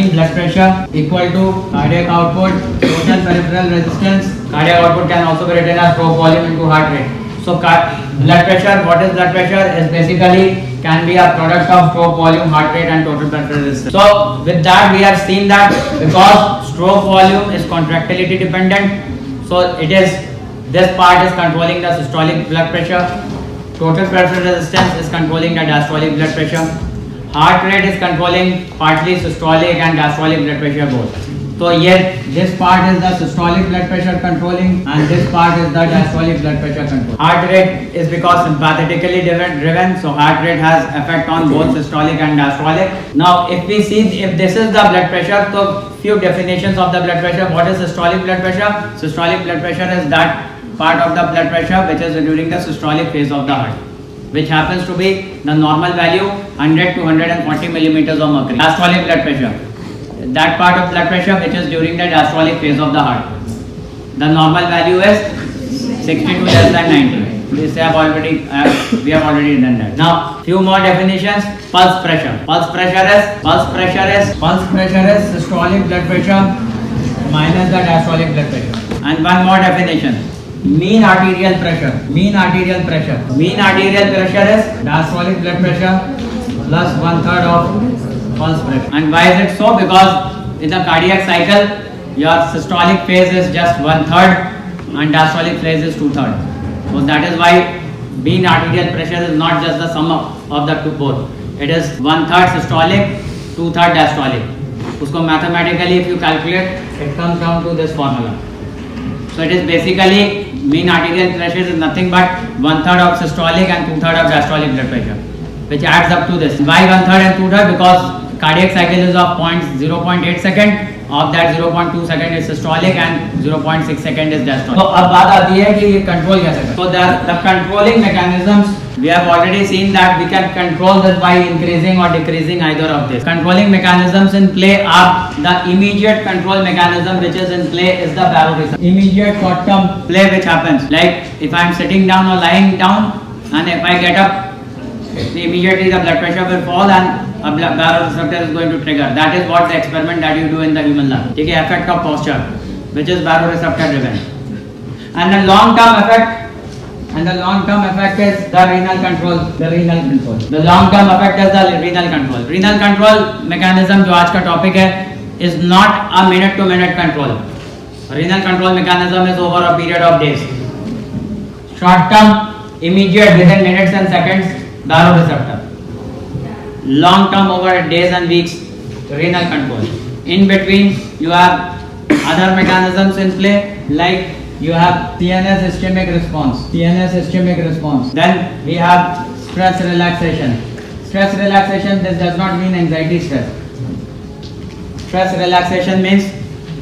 mean blood pressure equal to cardiac output, total peripheral resistance. Cardiac output can also be written as stroke volume into heart rate. So blood pressure, what is blood pressure? Is basically can be a product of stroke volume, heart rate and total peripheral resistance. So with that we have seen that because stroke volume is contractility dependent, so it is this part is controlling the systolic blood pressure, total peripheral resistance is controlling the diastolic blood pressure, heart rate is controlling partly systolic and diastolic blood pressure both. So yet this part is the systolic blood pressure controlling and this part is the diastolic blood pressure control. Heart rate is because sympathetically driven, so heart rate has effect on both systolic and diastolic. Now if we see if this is the blood pressure, so few definitions of the blood pressure. What is systolic blood pressure? Systolic blood pressure is that part of the blood pressure which is during the systolic phase of the heart, which happens to be the normal value 100 to 140 millimeters of mercury. Diastolic blood pressure, that part of blood pressure which is during the diastolic phase of the heart, the normal value is 60 to less than 90. This we have already done that. Now few more definitions. Pulse pressure. Pulse pressure is systolic blood pressure minus the diastolic blood pressure. And one more definition. Mean arterial pressure. Mean arterial pressure is diastolic blood pressure plus 1/3 of pulse pressure. And why is it so? Because in the cardiac cycle, your systolic phase is just 1/3 and diastolic phase is 2/3. So that is why mean arterial pressure is not just the sum of the two both. It is 1/3 systolic, 2/3 diastolic. Usko mathematically if you calculate, it comes down to this formula. So it is basically mean arterial pressure is nothing but 1/3 of systolic and 2/3 of diastolic blood pressure, which adds up to this. Why 1/3 and 2/3? Because cardiac cycle is of 0.8 second. Of that 0.2 second is systolic and 0.6 second is diastolic. तो अब बात आती है कि ये control कैसे करें. So the controlling mechanisms we have already seen that we can control this by increasing or decreasing either of this. Controlling mechanisms in play are the immediate control mechanism which is in play is the baroreceptor. Immediate short term play which happens like if I am sitting down or lying down and if I get up, immediately the blood pressure will fall and a baroreceptor is going to trigger. That is what the experiment that you do in the human lab. Okay, effect of posture, which is baroreceptor driven. And the long term effect is the renal control. The long term effect is the renal control. Renal control mechanism जो आज का topic है is not a minute to minute control. Renal control mechanism is over a period of days. Short term, immediate within minutes and seconds, baroreceptor. Long term over days and weeks, renal control. In between you have other mechanisms in play like you have CNS ischemic response. Then we have stress relaxation. This does not mean anxiety stress. Stress relaxation means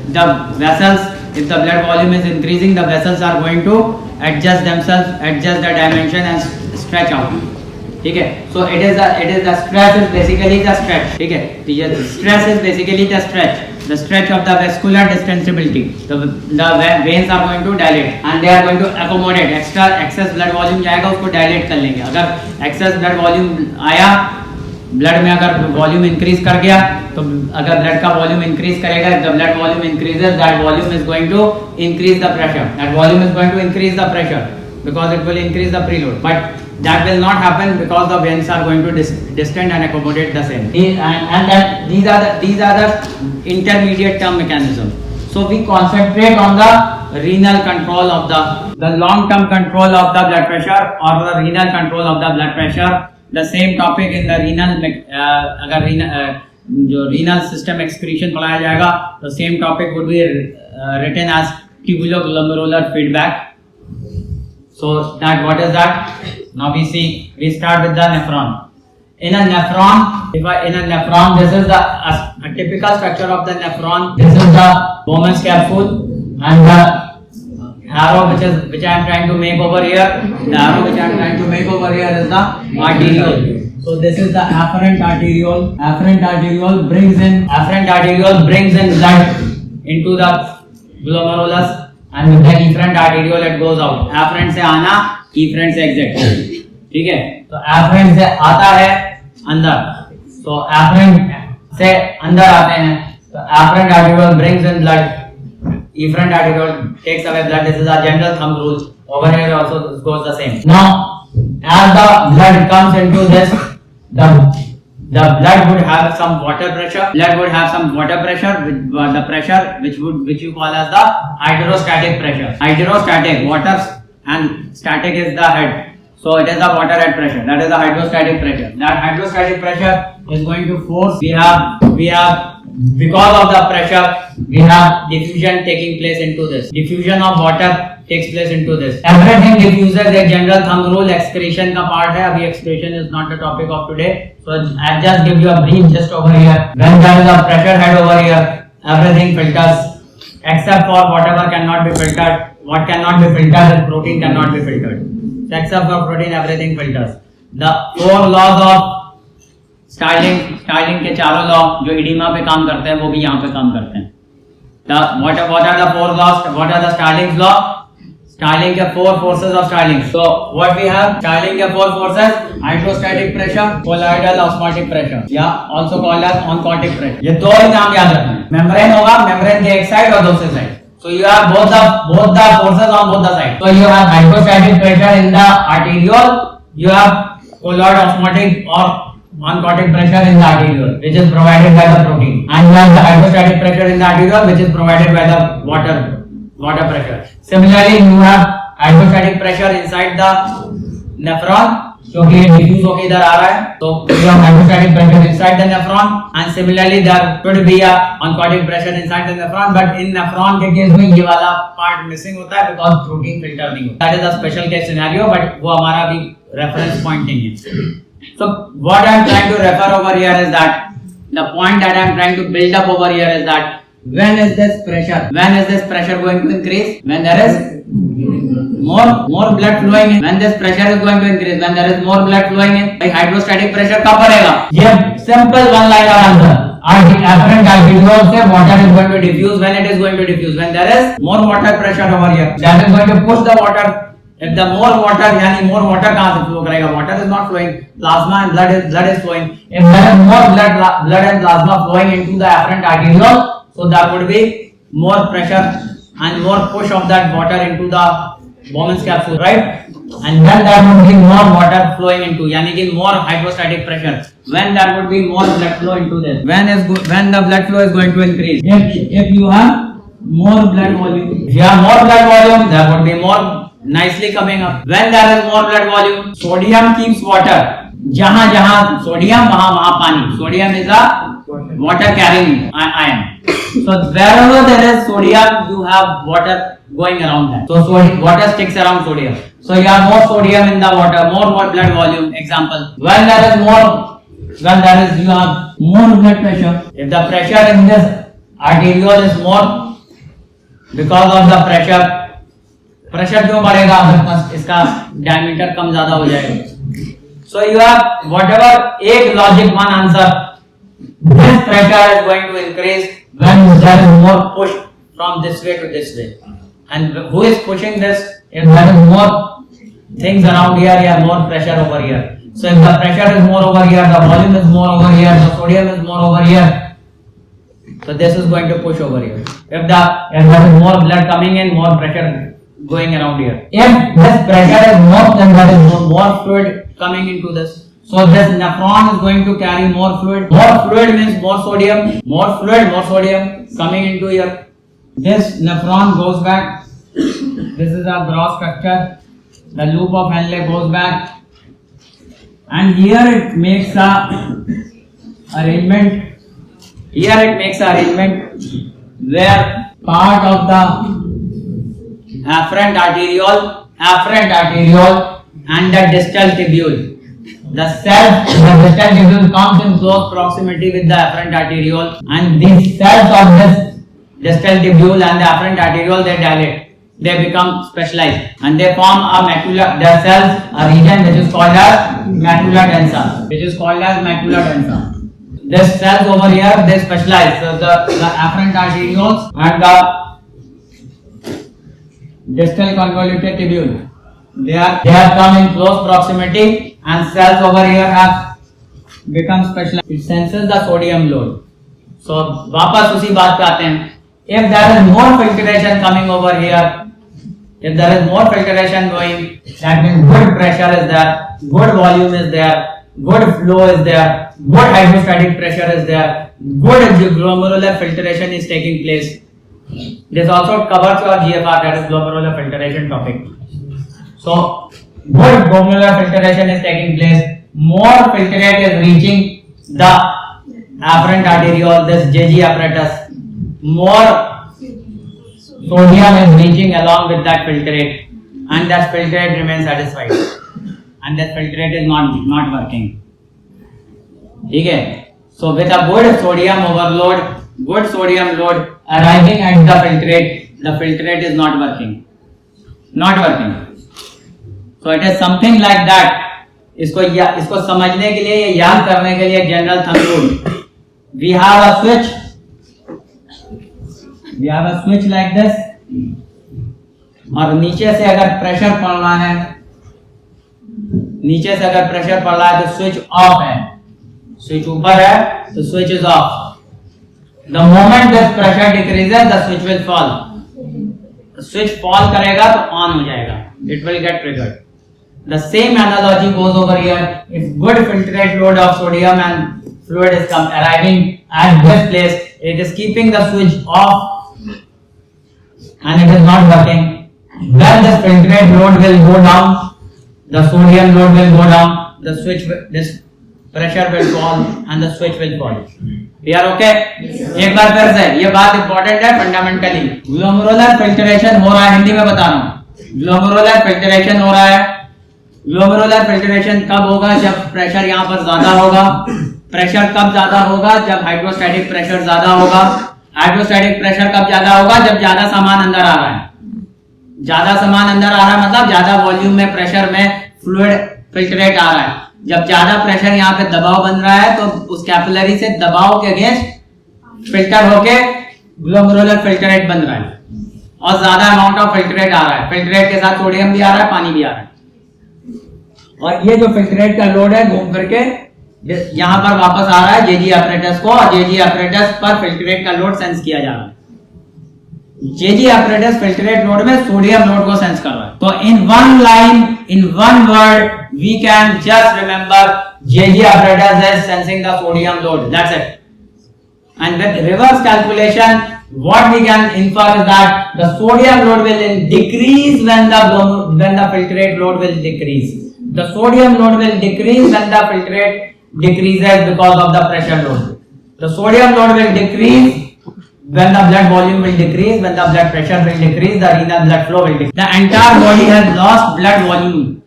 the vessels, if the blood volume is increasing, the vessels are going to adjust themselves, adjust the dimension and stretch out. ठीक है. So it is the stress is basically the stretch. ठीक है. Stress is basically the stretch. The stretch of the vascular distensibility. The veins are going to dilate and they are going to accommodate excess blood volume जाएगा उसको dilate कर लेंगे. अगर excess blood volume आया, blood में अगर volume increase कर गया, तो अगर blood का volume increase करेगा, the blood volume increases, that volume is going to increase the pressure. That volume is going to increase the pressure because it will increase the preload. But that will not happen because the veins are going to distend and accommodate the same. And that these are the intermediate term mechanisms. So we concentrate on the renal control of the long term control of the blood pressure or the renal control of the blood pressure. The same topic in the renal अगर जो renal system excretion पढ़ाया जाएगा, the same topic would be written as tubuloglomerular feedback. So that what is that? Now we start with the nephron. In a nephron, this is a typical structure of the nephron. This is the Bowman's capsule and the arrow which I am trying to make over here. The arrow which I am trying to make over here is the arteriole. So this is the afferent arteriole. Afferent arteriole brings in blood into the glomerulus. And with the efferent arteriole it goes out. Afferent से आना, efferent से exit. ठीक है. तो afferent से आता है अंदर. So afferent से अंदर आते हैं. So afferent arteriole brings in blood, efferent arteriole takes away blood. This is our general thumb rule. Over here also this goes the same. Now, as the blood comes into this, the blood would have some water pressure. Blood would have some water pressure, the pressure which you call as the hydrostatic pressure. Hydrostatic, water and static is the head. So it is the water head pressure. That is the hydrostatic pressure. That hydrostatic pressure is going to force. We have because of the pressure, we have diffusion taking place into this. Diffusion of water takes place into this. Everything diffuses. A general thumb rule excretion का part है. अभी excretion is not the topic of today. So I just give you a brief just over here. When there is a pressure head over here, everything filters except for whatever cannot be filtered. What cannot be filtered is protein cannot be filtered. So except for protein, everything filters. The four laws of Starling के चारों law जो oedema पे काम करते हैं वो भी यहाँ पे काम करते हैं. What are the four laws? What are the Starling's law? Starling के four forces of Starling. So what we have? Starling के four forces: hydrostatic pressure, colloidal osmotic pressure, yeah, also called as oncotic pressure. ये दो ही नाम याद रखना है. Membrane होगा, membrane के एक साइड और दूसरे side. So you have both the forces on both the sides. So you have hydrostatic pressure in the arteriole. You have colloidal osmotic or oncotic pressure in the arteriole, which is provided by the protein, and you have the hydrostatic pressure in the arteriole, which is provided by the water pressure. Similarly, you have hydrostatic pressure inside the nephron, क्योंकि ये diffuse होके इधर आ रहा है, so you have hydrostatic pressure inside the nephron, and similarly there could be a oncotic pressure inside the nephron, but in nephron के case में ये वाला part missing होता है because protein filter नहीं होता. That is a special case scenario, but वो हमारा भी reference point नहीं है. So what I am trying to refer over here is that the point that I am trying to build up over here is that when is this pressure going to increase? When there is more blood flowing in. When this pressure is going to increase, when there is more blood flowing in, hydrostatic pressure कब बढ़ेगा? ये simple one liner answer. Afferent arteriole से water is going to diffuse. When it is going to diffuse? When there is more water pressure over here, that is going to push the water. If the more water, यानी more water कहाँ से flow करेगा? Water is not flowing. Plasma and blood is flowing. If there is more blood and plasma flowing into the afferent arteriole, so there would be more pressure and more push of that water into the Bowman's capsule, right? And then there would be more water flowing into, यानी कि more hydrostatic pressure. When there would be more blood flow into this. When the blood flow is going to increase. If you have more blood volume, if you have more blood volume, there would be more nicely coming up. When there is more blood volume, sodium keeps water. जहाँ sodium वहाँ पानी. Sodium is a water carrying ion. So wherever there is sodium, you have water going around that. So water sticks around sodium. So you have more sodium in the water, more blood volume. Example: when there is you have more blood pressure. If the pressure in this arteriole is more, because of the pressure क्यों बढ़ेगा? इसका diameter कम ज़्यादा हो जाएगा. So you have whatever एक logic one answer. This pressure is going to increase when there is more push from this way to this way. And who is pushing this? If there is more things around here, you have more pressure over here. So if the pressure is more over here, the volume is more over here, the sodium is more over here. So this is going to push over here. If there is more blood coming in, more pressure going around here. If this pressure is more, then there is more fluid coming into this. So this nephron is going to carry more fluid. More fluid means more sodium. More fluid, more sodium coming into here. This nephron goes back. This is a gross structure. The loop of Henle goes back. And here it makes a arrangement. Here it makes a arrangement where part of the afferent arteriole and the distal tubule. The distal tubule comes in close proximity with the afferent arteriole, and these cells of this distal tubule and the afferent arteriole, they dilate. They become specialized and they form a macula. Their cells, a region which is called as macula densa. These cells over here, they specialize. So the afferent arterioles and the distal convoluted tubule, they have come in close proximity, and cells over here have become specialized. It senses the sodium load. So वापस उसी बात पे आते हैं. If there is more filtration coming over here, if there is more filtration going, that means good pressure is there, good volume is there, good flow is there, good hydrostatic pressure is there, good glomerular filtration is taking place. This also covers your GFR, that is glomerular filtration topic. So good glomerular filtration is taking place, more filtrate is reaching the afferent arteriole, this JG apparatus, more sodium is reaching along with that filtrate, and that filtrate remains satisfied, and that filtrate is not working. ठीक है? So with a good sodium overload, good sodium load arriving at the filtrate is not working. So it is something like that. इसको समझने के लिए, याद करने के लिए general thumb rule. We have a switch. We have a switch like this. और नीचे से अगर प्रेशर पड़ रहा है, तो स्विच ऑफ है. स्विच ऊपर है तो switch is of. The moment this pressure decreases, the switch will fall. Switch fall करेगा तो ऑन हो जाएगा. It will get triggered. The same analogy goes over here. If good filtrate load of sodium and fluid is arriving at this place, it is keeping the switch off and it is not working. Then this filtrate load will go down, the sodium load will go down, this pressure will fall and the switch will fall. We are okay? एक बार फिर से ये बात important है. Fundamentally glomerular filtration हो रहा है. हिंदी में बता रहा हूँ. ग्लोमेरुलर फिल्ट्रेशन हो रहा है. ग्लोमेरुलर फिल्ट्रेशन कब होगा? जब प्रेशर यहाँ पर ज्यादा होगा. प्रेशर कब ज्यादा होगा? जब हाइड्रोस्टैटिक प्रेशर ज्यादा होगा. हाइड्रोस्टैटिक प्रेशर कब ज्यादा होगा? जब ज्यादा सामान अंदर आ रहा है. ज्यादा सामान अंदर आ रहा है मतलब ज्यादा वॉल्यूम में प्रेशर में फ्लूइड फिल्ट्रेट आ रहा है. जब ज्यादा प्रेशर यहाँ पे दबाव बन रहा है तो उस कैपिलरी से दबाव के अगेंस्ट फिल्टर होके ग्लोमेरुलर फिल्ट्रेट बन रहा है और ज्यादा अमाउंट ऑफ फिल्ट्रेट आ रहा है. फिल्ट्रेट के साथ सोडियम भी आ रहा है, पानी भी आ रहा है. और ये जो फिल्ट्रेट का लोड है घूम करके यहाँ पर वापस आ रहा है जेजी apparatus को, और जेजी apparatus पर फिल्ट्रेट का लोड सेंस किया जा रहा है. जेजी apparatus फिल्ट्रेट लोड में सोडियम लोड को सेंस कर रहा है. तो in one line, in one word, we can just remember JG apparatus is sensing the sodium load. That's it. And with reverse calculation, what we can infer is that the sodium load will decrease when the filtrate load will decrease. The sodium load will decrease when the filtrate decreases because of the pressure load. The sodium load will decrease when the blood volume will decrease, when the blood pressure will decrease, the renal blood flow will decrease. The entire body has lost blood volume,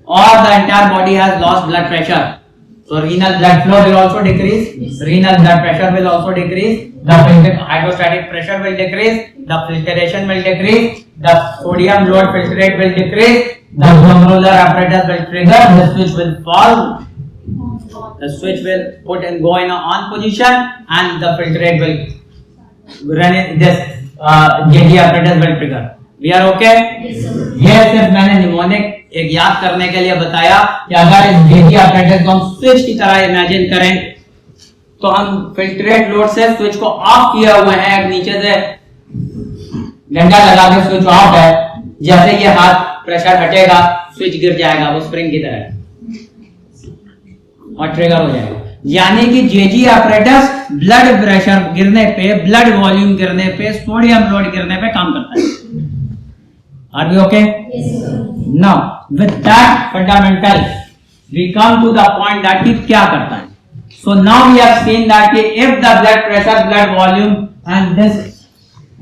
or the entire body has lost blood pressure. So renal blood flow will also decrease, renal blood pressure will also decrease, the hydrostatic pressure will decrease, the filtration will decrease, the sodium load filtrate will decrease, the glomerular apparatus will trigger, the switch will fall, the switch will go in an on position, and the filtrate will run in this JG apparatus will trigger. We are okay? Yes, sir. ये सिर्फ मैंने mnemonic एक याद करने के लिए बताया कि अगर इस JG apparatus को हम स्विच की तरह इमेजिन करें तो हम फिल्ट्रेट लोड से स्विच को ऑफ किए हुए हैं, नीचे से डंडा लगा के स्विच ऑफ है. जैसे ये हाथ प्रेशर हटेगा स्विच गिर जाएगा, वो स्प्रिंग की तरह और ट्रिगर हो जाएगा. यानी कि जेजी apparatus ब्लड प्रेशर गिरने पे, ब्लड वॉल्यूम गिरने पे, सोडियम लोड गिरने पे काम करता है. Are we okay? Yes, sir. Now with that fundamental we come to the point that कि क्या करता है. So now we have seen that if the blood pressure, blood volume and this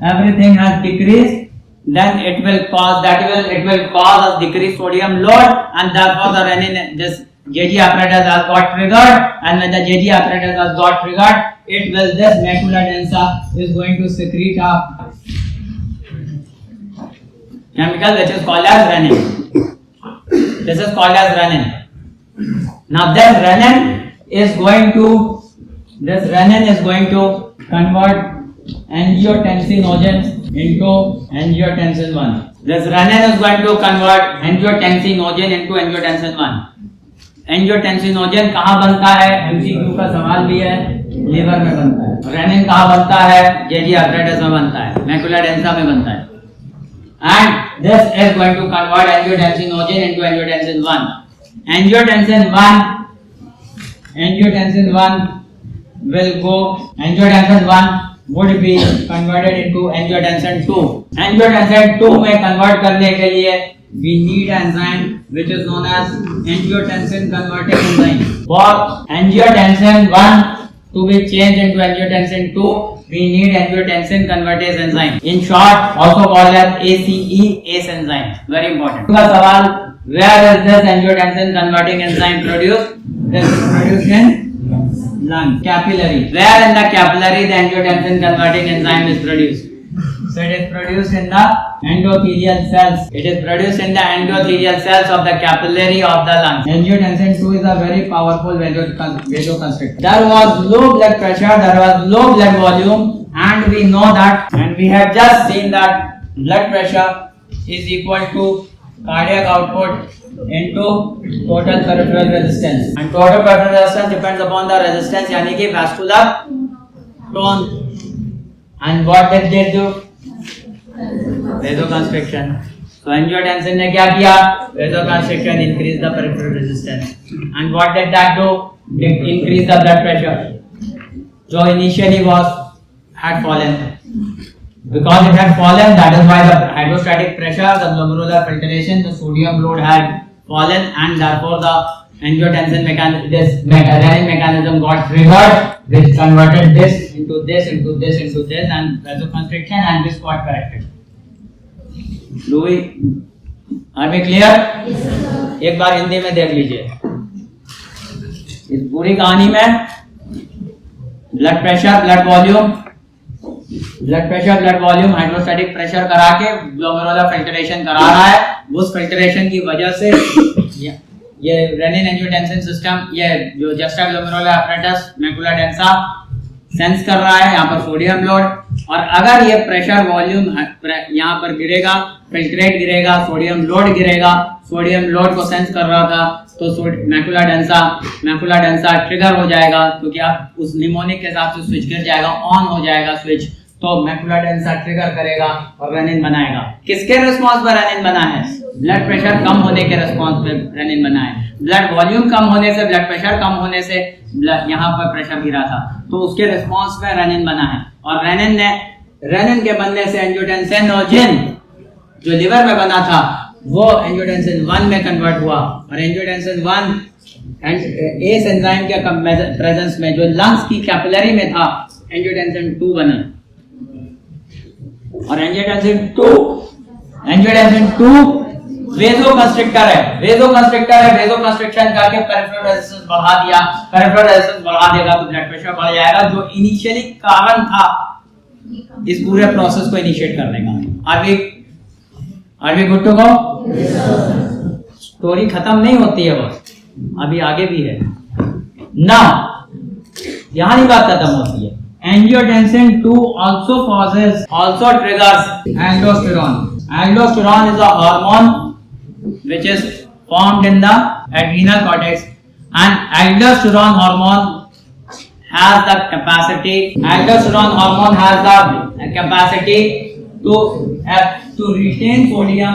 everything has decreased, then it will cause us decreased sodium load, and therefore the renin, this JG apparatus has got triggered, and when the JG apparatus has got triggered, this macula densa is going to secrete a chemical which is called as renin. This is called as renin. Now this renin is going to convert angiotensinogen into angiotensin 1. This renin is going to convert angiotensinogen into angiotensin 1. Angiotensinogen कहाँ बनता है? MCQ का सवाल भी है. Liver में बनता है। रेनिन कहाँ बनता है? जेजी apparatus में बनता है, मैकुला डेंसा में बनता है। And this is going to convert angiotensinogen into angiotensin 1. Angiotensin 1 would be converted into angiotensin 2. Angiotensin 2 में convert करने के लिए we need enzyme which is known as angiotensin converting enzyme. For angiotensin 1 to be changed into angiotensin 2, we need angiotensin convertase enzyme. In short, also called as ACE enzyme. Very important. का सवाल, where is this angiotensin converting enzyme produced? This is produced in lung, capillary. Where in the capillary the angiotensin converting enzyme is produced? So it is produced in the endothelial cells. It is produced in the endothelial cells of the capillary of the lungs. Angiotensin 2 is a very powerful vasoconstrictor. There was low blood pressure, there was low blood volume, and we know that, and we have just seen that blood pressure is equal to cardiac output into total peripheral resistance. And total peripheral resistance depends upon the resistance, यानी कि vascular tone. And what did they do? Vasoconstriction. So angiotensin ने क्या किया? Vasoconstriction increased the peripheral resistance. And what did that do? It increased the blood pressure, जो initially had fallen. Because it had fallen, that is why the hydrostatic pressure, the glomerular filtration, the sodium load had fallen, and therefore the angiotensin mechanism, this renin mechanism got triggered, which converted this into this, into this, into this, and vasoconstriction, and this got corrected. Are we clear? Yes, sir. एक बार हिंदी में देख लीजिए। इस पूरी कहानी में blood pressure, blood volume, hydrostatic pressure करा के ग्लोमेरुलर फिल्ट्रेशन करा रहा है। उस फिल्ट्रेशन की वजह से ये रेनिन एंजियोटेंसिन सिस्टम, ये जो juxta glomerular apparatus macula densa sense कर रहा है यहाँ पर सोडियम लोड, और अगर ये प्रेशर वॉल्यूम यहाँ पर गिरेगा, फिल्ट्रेट गिरेगा, सोडियम लोड गिरेगा, सोडियम लोड को सेंस कर रहा था, तो मैकुला डेंसा ट्रिगर हो जाएगा, क्योंकि आप उस निमोनिक के हिसाब से स्विच गिर जाएगा, ऑन हो जाएगा स्विच, तो मैकुला डेंसा ट्रिगर करेगा और रेनिन बनाएगा। किसके रिस्पॉन्स पर रेनिन बना है? ब्लड प्रेशर कम होने के रिस्पॉन्स पे रेनिन बना है। ब्लड वॉल्यूम कम होने से, ब्लड प्रेशर कम होने से यहाँ पर प्रेशर गिरा था, तो उसके रिस्पॉन्स पे रेनिन बना है। और रेनिन के बनने से एंजियोटेंसिनोजन जो लिवर में बना था वो एंजियोटेंसिन 1 में कन्वर्ट हुआ, और एंजियोटेंसिन 1 एस एंजाइम के प्रेजेंस में जो लंग्स की कैपिलरी में था, एंजियोटेंसिन 2 बना। और एंजियोटेंसिन 2 वेसोकंस्ट्रिक्टर है, वेसोकंस्ट्रिक्शन करके पेरिफेरल रेजिस्टेंस बढ़ा दिया, पेरिफेरल रेजिस्टेंस बढ़ा देगा तो ब्लड प्रेशर बढ़ जाएगा, जो इनिशियली कारण था इस पूरे प्रोसेस को इनिशिएट करने का। Are we good to go? Story खत्म नहीं होती है, बस अभी आगे भी है ना, यहां ही बात खत्म होती है। Angiotensin 2 also triggers aldosterone. Aldosterone is a hormone which is formed in the adrenal cortex, and aldosterone hormone has the capacity to retain sodium.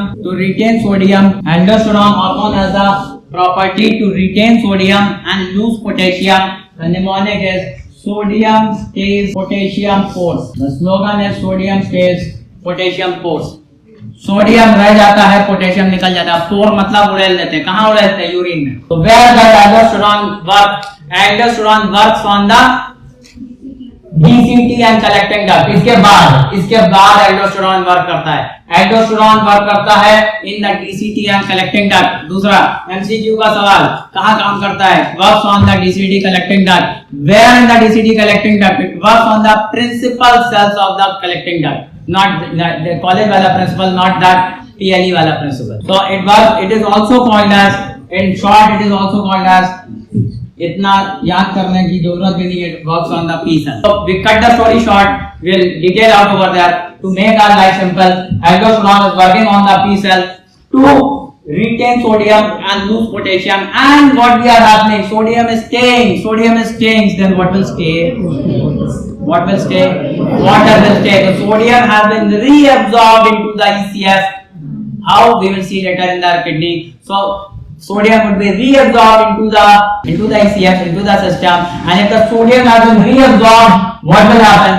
Aldosterone hormone has the property to retain sodium and lose potassium. The mnemonic is sodium stays, potassium pours. The slogan is sodium stays, potassium pours. Sodium रह जाता है, potassium निकल जाता है। पोर मतलब उड़ेल देते हैं, कहाँ उड़ेलते हैं? यूरिन में। तो where does aldosterone work? Aldosterone works on the DCT and collecting duct. इसके बाद एल्डोस्टेरोन वर्क करता है। एल्डोस्टेरोन वर्क करता है in the DCT and collecting duct। दूसरा MCQ का सवाल, कहाँ काम करता है? Works on the DCT collecting duct. Where in the DCT collecting duct? It works on the principal cells of the collecting duct, not the college वाला principle, not that TLE वाला principle. So it is also called as, in short, it is also called as, इतना याद करने की जरूरत भी नहीं है, works on the P cell. So we cut the story short, we'll detail out over there to make our life simple. Aldosterone is working on the P cell to retain sodium and lose potassium, and what we are happening, sodium is staying, then what will stay? What will stay? Water will stay. The sodium has been reabsorbed into the ECF. How? We will see later in the kidney. So sodium would be reabsorbed into the ECF, into the system, and if the sodium has been reabsorbed, what will happen?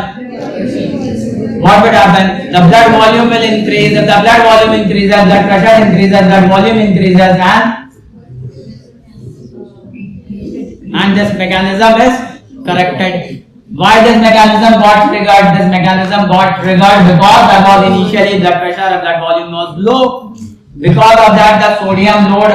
What would happen? The blood volume will increase. If the blood volume increases, blood pressure increases, blood volume increases, and this mechanism is corrected. Why this mechanism got triggered? This mechanism got triggered because there was initially blood pressure and blood volume was low. Because of that, the sodium load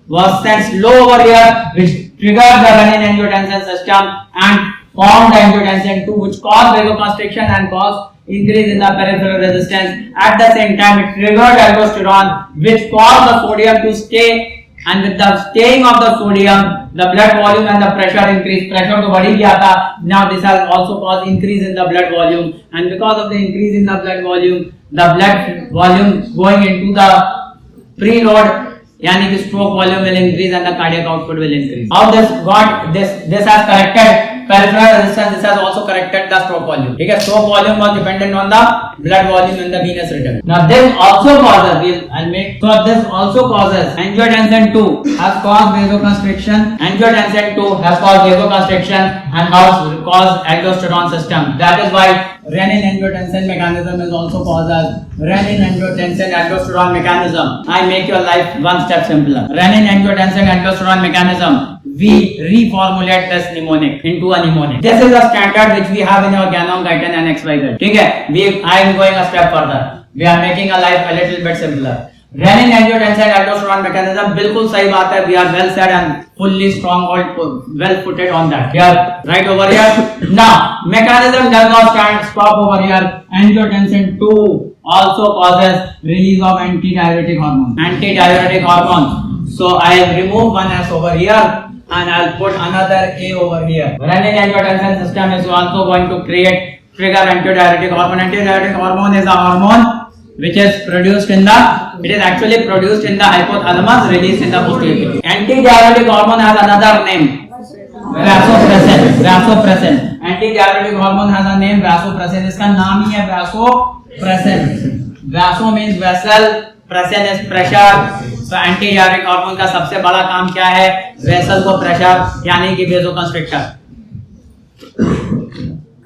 was sent low over here, which triggered the renin-angiotensin system and formed the angiotensin 2, which caused vasoconstriction and caused increase in the peripheral resistance. At the same time, it triggered aldosterone, which caused the sodium to stay, and with the staying of the sodium, the blood volume and the pressure increased. Pressure to बढ़ गया था. Now this has also caused increase in the blood volume, and because of the increase in the blood volume going into the preload, यानी कि stroke volume will increase and the cardiac output will increase. How this has corrected peripheral resistance, this has also corrected the stroke volume. Okay, stroke volume was dependent on the blood volume in the venous rhythm. Now this also causes, angiotensin 2 has caused vasoconstriction. Angiotensin 2 has caused vasoconstriction and has caused aldosterone system. That is why renin-angiotensin mechanism is also called as renin-angiotensin aldosterone mechanism. I make your life one step simpler. Renin-angiotensin aldosterone mechanism. We reformulate this mnemonic into a mnemonic. This is a standard which we have in our Gyanam, Guyton and XYZ. Okay? I am going a step further. We are making a life a little bit simpler. Renin-angiotensin aldosterone mechanism, बिल्कुल सही बात है. We are well said and fully stronghold, well footed on that. Here, right over here. Now, mechanism does not stop over here. Angiotensin 2 also causes release of antidiuretic hormones. So I will remove one S over here and I'll put another A over here. Renin-angiotensin system is also going to trigger antidiuretic hormone. Antidiuretic hormone is a hormone which is produced in actually produced in the hypothalamus, released in the posterior. Antidiuretic hormone has another name, vasopressin. Antidiuretic hormone has a name, vasopressin. इसका नाम ही है vasopressin. Vaso means vessel, pressin is pressure. So antidiuretic hormone का सबसे बड़ा काम क्या है? Vessel को प्रेशर यानी कि वेसोकंस्ट्रिक्टर.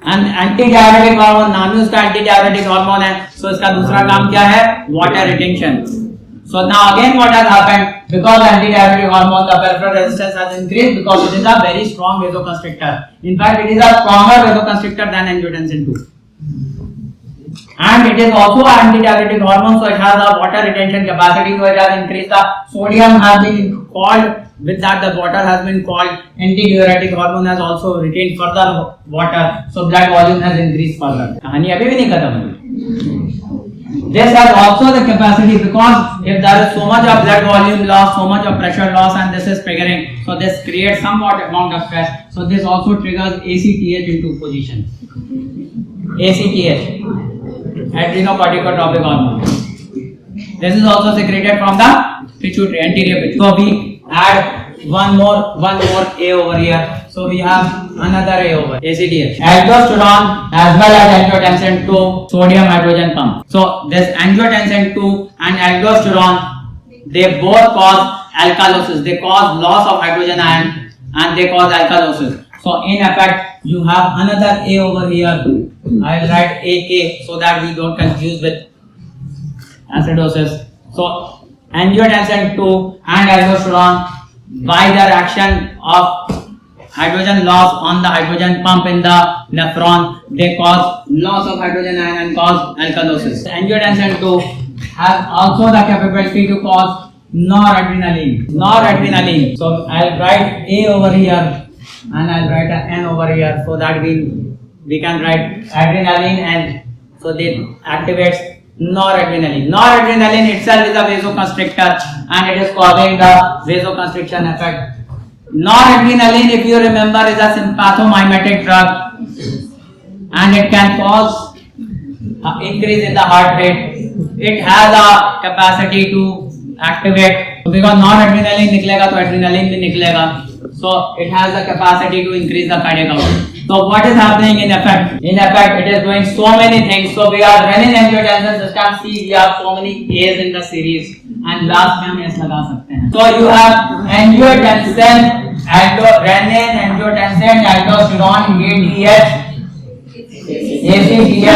And antidiuretic hormone, नाम ही उसका antidiuretic hormone है. So इसका दूसरा काम क्या है? Water retention. So now again what has happened? Because antidiuretic hormone, the peripheral resistance has increased because it is a very strong vasoconstrictor. In fact, it is a stronger vasoconstrictor than angiotensin 2. And it is also an antidiuretic hormone, so it has a water retention capacity, so it has increased. The sodium has been called, with that the water has been called. Antidiuretic hormone has also retained further water, so blood volume has increased further. कहानी अभी भी नहीं खत्म हुई. This has also the capacity, because if there is so much of blood volume loss, so much of pressure loss, and this is triggering, so this creates somewhat amount of stress. So this also triggers ACTH into position. ACTH, adrenocorticotropic hormone. This is also secreted from the pituitary, anterior pituitary. So we add one more A over here. So we have another A over ACTH. Aldosterone as well as angiotensin 2, sodium hydrogen pump. So this angiotensin 2 and aldosterone, they both cause alkalosis. They cause loss of hydrogen ion and they cause alkalosis. So in effect, you have another A over here. I will write AK so that we don't confuse with acidosis. So angiotensin 2 and aldosterone, by their action of hydrogen loss on the hydrogen pump in the nephron, they cause loss of hydrogen ion and cause alkalosis. Angiotensin 2 has also the capability to cause noradrenaline. So I'll write A over here and I'll write an N over here, so that we can write adrenaline, and so they activates noradrenaline. Noradrenaline itself is a vasoconstrictor and it is causing the vasoconstriction effect. Noradrenaline, if you remember, is a sympathomimetic drug and it can cause increase in the heart rate. It has a capacity to activate तो because non adrenaline निकलेगा तो adrenaline भी निकलेगा. So it has the capacity to increase the cardiac output. So what is happening in effect? In effect, it is doing so many things. So we are running angiotensin system. See, we have so many A's in the series, and last में हम S लगा सकते हैं. So you have angiotensin, renin, angiotensin, aldosterone, ADH, ACTH,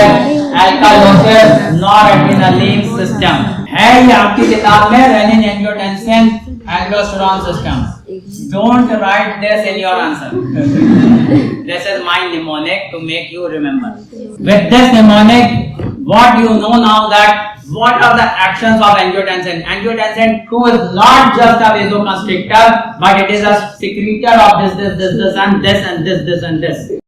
alkalosis, noradrenaline system. है ये आपकी किताब में renin, angiotensin, aldosterone system. Don't write this in your answer. This is my mnemonic to make you remember. With this mnemonic, what you know now that what are the actions of angiotensin? Angiotensin 2 is not just a vasoconstrictor, but it is a secretor of this and this and this and this.